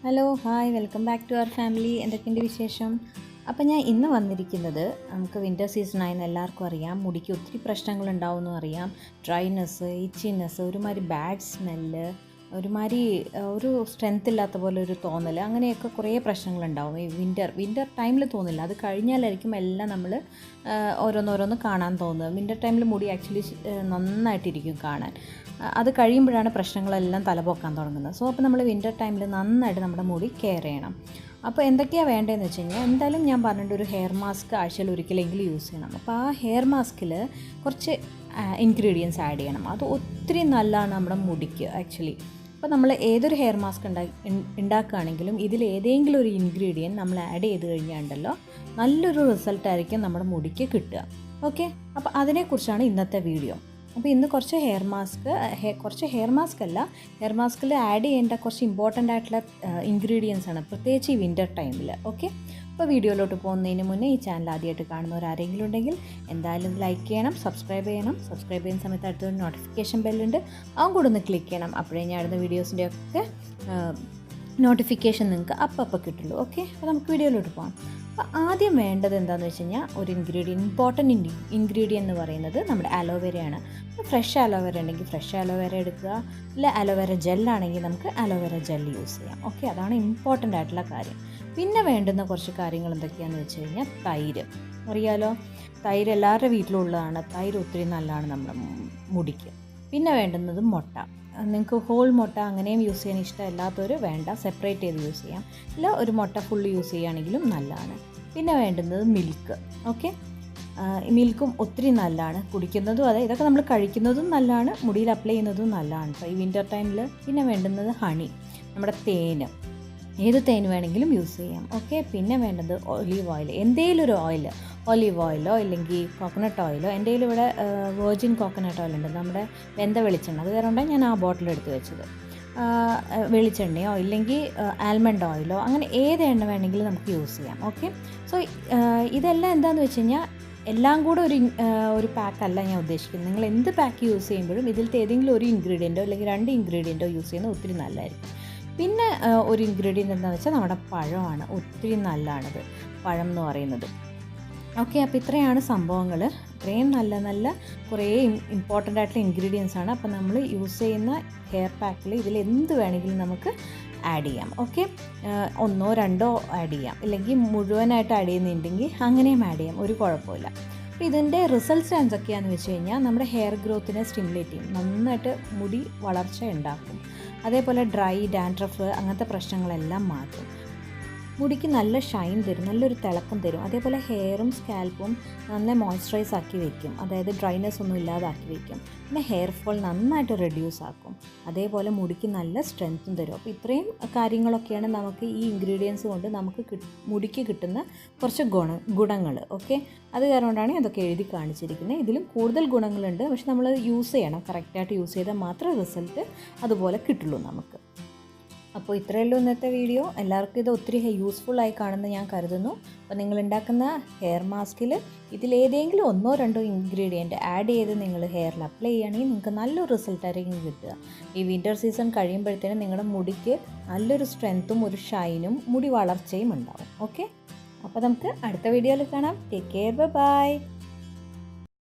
Hello hi welcome back to our family. എന്തൊക്കെയുണ്ട് വിശേഷം? അപ്പോൾ ഞാൻ ഇന്ന് വന്നിരിക്കുന്നത്, നമുക്ക് വിൻ്റർ സീസണായെന്ന് എല്ലാവർക്കും അറിയാം. മുടിക്ക് ഒത്തിരി പ്രശ്നങ്ങളുണ്ടാവുമെന്നും അറിയാം. ഡ്രൈനെസ്, ഇച്ചിനെസ്, ഒരുമാതിരി ബാഡ് സ്മെല്ല്, ഒരുമാതിരി ഒരു സ്ട്രെങ്ത് ഇല്ലാത്ത പോലെ ഒരു തോന്നൽ, അങ്ങനെയൊക്കെ കുറേ പ്രശ്നങ്ങളുണ്ടാവും ഈ വിൻ്റർ ടൈമിൽ. തോന്നില്ല, അത് കഴിഞ്ഞാലായിരിക്കും എല്ലാം നമ്മൾ ഓരോന്നോരോന്ന് കാണാൻ തോന്നുന്നത്. വിൻ്റർ ടൈമിൽ മുടി ആക്ച്വലി നന്നായിട്ടിരിക്കും കാണാൻ. അത് കഴിയുമ്പോഴാണ് പ്രശ്നങ്ങളെല്ലാം തലപോക്കാൻ തുടങ്ങുന്നത്. സോ അപ്പോൾ നമ്മൾ വിൻ്റർ ടൈമിൽ നന്നായിട്ട് നമ്മുടെ മുടി കെയർ ചെയ്യണം. അപ്പോൾ എന്തൊക്കെയാണ് വേണ്ടതെന്ന് വെച്ച് കഴിഞ്ഞാൽ, എന്തായാലും ഞാൻ പറഞ്ഞിട്ട് ഒരു ഹെയർ മാസ്ക് ആഴ്ചയിൽ ഒരിക്കലെങ്കിലും യൂസ് ചെയ്യണം. അപ്പോൾ ആ ഹെയർ മാസ്കിൽ കുറച്ച് ഇൻഗ്രീഡിയൻസ് ആഡ് ചെയ്യണം. അത് ഒത്തിരി നല്ലതാണ് നമ്മുടെ മുടിക്ക് ആക്ച്വലി. അപ്പോൾ നമ്മൾ ഏതൊരു ഹെയർ മാസ്ക് ഉണ്ടാക്കുകയാണെങ്കിലും ഇതിൽ ഏതെങ്കിലും ഒരു ഇൻഗ്രീഡിയൻറ്റ് നമ്മൾ ആഡ് ചെയ്ത് കഴിഞ്ഞാൽ നല്ലൊരു റിസൾട്ടായിരിക്കും നമ്മുടെ മുടിക്ക് കിട്ടുക. ഓക്കെ, അപ്പോൾ അതിനെക്കുറിച്ചാണ് ഇന്നത്തെ വീഡിയോ. അപ്പോൾ ഇന്ന് കുറച്ച് ഹെയർ മാസ്ക് അല്ല, ഹെയർ മാസ്കിൽ ആഡ് ചെയ്യേണ്ട കുറച്ച് ഇമ്പോർട്ടൻ്റ് ആയിട്ടുള്ള ഇൻഗ്രീഡിയൻസ് ആണ്, പ്രത്യേകിച്ച് ഈ വിൻ്റർ ടൈമിൽ. ഓക്കെ, അപ്പോൾ വീഡിയോയിലോട്ട് പോകുന്നതിന് മുന്നേ ഈ ചാനൽ ആദ്യമായിട്ട് കാണുന്നവരാരെങ്കിലും ഉണ്ടെങ്കിൽ എന്തായാലും ലൈക്ക് ചെയ്യണം, സബ്സ്ക്രൈബ് ചെയ്യുന്ന സമയത്ത് അടുത്തൊരു നോട്ടിഫിക്കേഷൻ ബെല്ലുണ്ട്, അതും കൂടെ ഒന്ന് ക്ലിക്ക് ചെയ്യണം. അപ്പോഴേ ഞാൻ അടുത്ത വീഡിയോസിൻ്റെ ഒക്കെ നോട്ടിഫിക്കേഷൻ നിങ്ങൾക്ക് അപ്പോൾ കിട്ടുള്ളൂ. ഓക്കെ, അപ്പോൾ നമുക്ക് വീഡിയോയിലോട്ട് പോകാം. അപ്പോൾ ആദ്യം വേണ്ടത് എന്താണെന്ന് വെച്ച് കഴിഞ്ഞാൽ, ഒരു ഇമ്പോർട്ടൻറ്റ് ഇൻഗ്രീഡിയൻ്റ് എന്ന് പറയുന്നത് നമ്മുടെ അലോവേരയാണ്. ഫ്രഷ് അലോവേര ഉണ്ടെങ്കിൽ ഫ്രഷ് അലോവേര എടുക്കുക, ഇല്ല അലോവേര ജെല്ലാണെങ്കിൽ നമുക്ക് അലോവേര ജെൽ യൂസ് ചെയ്യാം. ഓക്കെ, അതാണ് ഇമ്പോർട്ടൻ്റ് ആയിട്ടുള്ള കാര്യം. പിന്നെ വേണ്ടുന്ന കുറച്ച് കാര്യങ്ങൾ എന്തൊക്കെയാണെന്ന് വെച്ച് കഴിഞ്ഞാൽ, തൈര് അറിയാലോ, തൈര് എല്ലാവരുടെ വീട്ടിലും ഉള്ളതാണ്. തൈര് ഒത്തിരി നല്ലതാണ് നമ്മുടെ മുടിക്ക്. പിന്നെ വേണ്ടുന്നത് മുട്ട. നിങ്ങൾക്ക് ഹോൾ മുട്ട അങ്ങനെയും യൂസ് ചെയ്യാൻ ഇഷ്ടമല്ലാത്തവർ വേണ്ട, സെപ്പറേറ്റ് ചെയ്ത് യൂസ് ചെയ്യാം. ഇല്ല ഒരു മുട്ട ഫുള്ള് യൂസ് ചെയ്യുകയാണെങ്കിലും നല്ലതാണ്. പിന്നെ വേണ്ടുന്നത് മിൽക്ക്. ഓക്കെ, മിൽക്കും ഒത്തിരി നല്ലതാണ്, കുടിക്കുന്നതും അതെ, ഇതൊക്കെ നമ്മൾ കഴിക്കുന്നതും നല്ലതാണ്, മുടിയിൽ അപ്ലൈ ചെയ്യുന്നതും നല്ലതാണ് ഇപ്പോൾ ഈ വിൻ്റർ ടൈമിൽ. പിന്നെ വേണ്ടുന്നത് ഹണി, നമ്മുടെ തേന്, ഏത് തേൻ വേണമെങ്കിലും യൂസ് ചെയ്യാം. ഓക്കെ, പിന്നെ വേണ്ടത് ഒലീവ് ഓയിൽ, എന്തെങ്കിലും ഒരു ഓയിൽ, ഒലീവ് ഓയിലോ ഇല്ലെങ്കിൽ കോക്കനട്ട് ഓയിലോ. എൻ്റെ കയ്യിൽ ഇവിടെ വെർജിൻ കോക്കനട്ട് ഓയിൽ ഉണ്ട്, നമ്മുടെ വെന്ത വെളിച്ചെണ്ണ, അത് കാരണം ഞാൻ ആ ബോട്ടിൽ എടുത്ത് വെച്ചത്. വെളിച്ചെണ്ണയോ ഇല്ലെങ്കിൽ ആൽമണ്ട് ഓയിലോ, അങ്ങനെ ഏത് എണ്ണ വേണമെങ്കിലും നമുക്ക് യൂസ് ചെയ്യാം. ഓക്കെ, സോ ഇതെല്ലാം എന്താണെന്ന് വെച്ച് കഴിഞ്ഞാൽ എല്ലാം കൂടെ ഒരു പാക്കല്ല ഞാൻ ഉദ്ദേശിക്കുന്നത്. നിങ്ങൾ എന്ത് പാക്ക് യൂസ് ചെയ്യുമ്പോഴും ഇതിലത്തെ ഏതെങ്കിലും ഒരു ഇൻഗ്രീഡിയൻറ്റോ അല്ലെങ്കിൽ 2 ഇൻഗ്രീഡിയൻറ്റോ യൂസ് ചെയ്യുന്നത് ഒത്തിരി നല്ലതായിരിക്കും. പിന്നെ ഒരു ഇൻഗ്രീഡിയൻ്റ് എന്താണെന്ന് വെച്ചാൽ നമ്മുടെ പഴമാണ്, ഒത്തിരി നല്ലതാണത് പഴം എന്ന് പറയുന്നത്. ഓക്കെ, അപ്പോൾ ഇത്രയാണ് സംഭവങ്ങൾ. ഇത്രയും നല്ല കുറേ ഇമ്പോർട്ടൻ്റ് ആയിട്ടുള്ള ഇൻഗ്രീഡിയൻസ് ആണ്. അപ്പോൾ നമ്മൾ യൂസ് ചെയ്യുന്ന ഹെയർ പാക്കിൽ ഇതിൽ എന്ത് വേണമെങ്കിലും നമുക്ക് ആഡ് ചെയ്യാം. ഓക്കെ, 1 or 2 ആഡ് ചെയ്യാം, ഇല്ലെങ്കിൽ മുഴുവനായിട്ട് ആഡ് ചെയ്യുന്നുണ്ടെങ്കിൽ അങ്ങനെയും ആഡ് ചെയ്യാം, ഒരു കുഴപ്പമില്ല. അപ്പോൾ ഇതിൻ്റെ റിസൾട്ട്സ് എന്തൊക്കെയാണെന്ന് വെച്ച് കഴിഞ്ഞാൽ, നമ്മുടെ ഹെയർ ഗ്രോത്തിനെ സ്റ്റിമുലേറ്റ് ചെയ്യും, നന്നായിട്ട് മുടി വളർച്ച ഉണ്ടാക്കും. അതേപോലെ ഡ്രൈ, ഡാൻഡ്രഫ് അങ്ങനത്തെ പ്രശ്നങ്ങളെല്ലാം മാറ്റും. മുടിക്ക് നല്ല ഷൈൻ തരും, നല്ലൊരു തിളക്കം തരും. അതേപോലെ ഹെയറും സ്കാൽപ്പും നന്നായി മോയ്സ്ചറൈസ് ആക്കി വയ്ക്കും, അതായത് ഡ്രൈനെസ് ഒന്നും ഇല്ലാതാക്കി വയ്ക്കും. പിന്നെ ഹെയർ ഫോൾ നന്നായിട്ട് റെഡ്യൂസ് ആക്കും. അതേപോലെ മുടിക്ക് നല്ല സ്ട്രെങ്ത്തും തരും. അപ്പോൾ ഇത്രയും കാര്യങ്ങളൊക്കെയാണ് നമുക്ക് ഈ ഇൻഗ്രീഡിയൻസ് കൊണ്ട് നമുക്ക് മുടിക്ക് കിട്ടുന്ന കുറച്ച് ഗുണങ്ങൾ. ഓക്കെ, അത് കാരണം കൊണ്ടാണ് അതൊക്കെ എഴുതി കാണിച്ചിരിക്കുന്നത്. ഇതിലും കൂടുതൽ ഗുണങ്ങളുണ്ട്, പക്ഷെ നമ്മൾ യൂസ് ചെയ്യണം, കറക്റ്റായിട്ട് യൂസ് ചെയ്താൽ മാത്രമേ റിസൾട്ട് അതുപോലെ കിട്ടുള്ളൂ നമുക്ക്. അപ്പോൾ ഇത്രയേ ഉള്ളൂ ഇന്നത്തെ വീഡിയോ. എല്ലാവർക്കും ഇത് ഒത്തിരി യൂസ്ഫുള്ളായി കാണുമെന്ന് ഞാൻ കരുതുന്നു. അപ്പോൾ നിങ്ങൾ ഉണ്ടാക്കുന്ന ഹെയർ മാസ്കിൽ ഇതിലേതെങ്കിലും 1 or 2 ഇൻഗ്രീഡിയൻറ്റ് ആഡ് ചെയ്ത് നിങ്ങൾ ഹെയറിൽ അപ്ലൈ ചെയ്യുകയാണെങ്കിൽ നിങ്ങൾക്ക് നല്ലൊരു റിസൾട്ടായിരിക്കും കിട്ടുക. ഈ വിൻ്റർ സീസൺ കഴിയുമ്പോഴത്തേനും നിങ്ങളുടെ മുടിക്ക് നല്ലൊരു സ്ട്രെങ്ത്തും ഒരു ഷൈനും മുടി വളർച്ചയും ഉണ്ടാവും. ഓക്കെ, അപ്പോൾ നമുക്ക് അടുത്ത വീഡിയോയിൽ കാണാം. Take care, by.